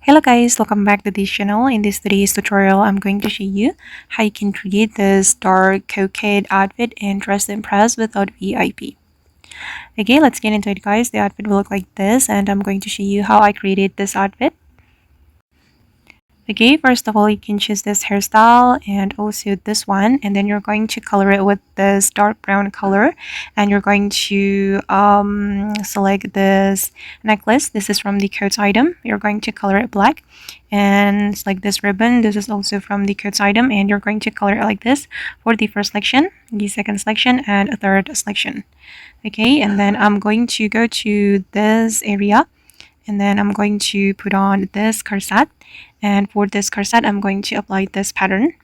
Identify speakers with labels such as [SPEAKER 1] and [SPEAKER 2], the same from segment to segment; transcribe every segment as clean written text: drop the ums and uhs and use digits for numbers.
[SPEAKER 1] Hello guys, welcome back to this channel. In this today's tutorial, I'm going to show you how you can create this dark coquette outfit and dress to impress without VIP. Okay, let's get into it guys. The outfit will look like this and I'm going to show you how I created this outfit. Okay, first of all, you can choose this hairstyle and also this one, and then you're going to color it with this dark brown color, and you're going to select this necklace. This is from the coats item. You're going to color it black, and select this ribbon. This is also from the coats item, and you're going to color it like this for the first selection, the second selection, and a third selection. Okay, and then I'm going to go to this area, and then I'm going to put on this corset, and for this corset I'm going to apply this pattern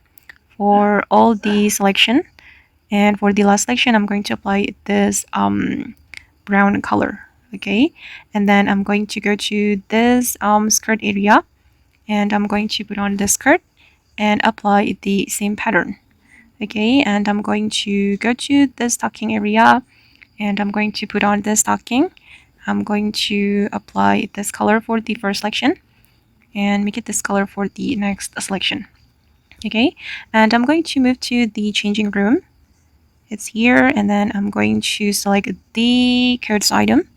[SPEAKER 1] for all the selection, and for the last selection I'm going to apply this brown color. Okay, and then I'm going to go to this skirt area, and I'm going to put on the skirt and apply the same pattern. Okay, and I'm going to go to the stocking area, and I'm going to put on the stocking. I'm going to apply this color for the first selection and make it this color for the next selection. Okay, and I'm going to move to the changing room. It's here, and then I'm going to select the coats item.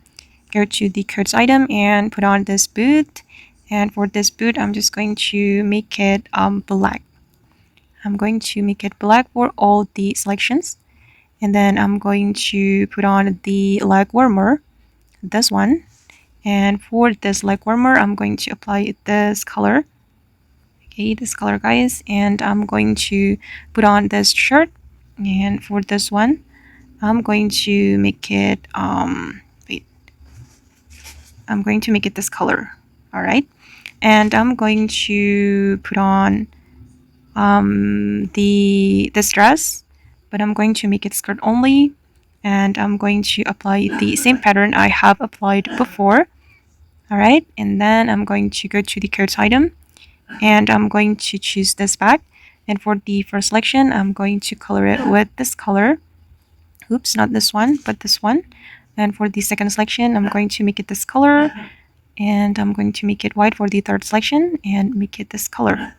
[SPEAKER 1] Go to the coats item and put on this boot. And for this boot, I'm just going to make it black. I'm going to make it black for all the selections. And then I'm going to put on the leg warmer, this one, and for this leg warmer I'm going to apply this color. Okay, this color guys, and I'm going to put on this shirt, and for this one I'm going to make it wait, I'm going to make it this color. All right, and I'm going to put on this dress, but I'm going to make it skirt only, and I'm going to apply the same pattern I have applied before. All right, and then I'm going to go to the coats item, and I'm going to choose this bag, and for the first selection I'm going to color it with this color. Oops, not this one but this one. And for the second selection I'm going to make it this color, and I'm going to make it white for the third selection and make it this color.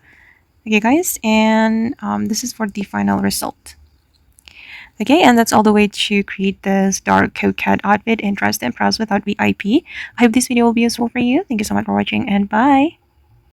[SPEAKER 1] Okay guys, and this is for the final result. Okay, and that's all the way to create this dark coquette outfit and dress to impress without VIP. I hope this video will be useful for you. Thank you so much for watching, and bye.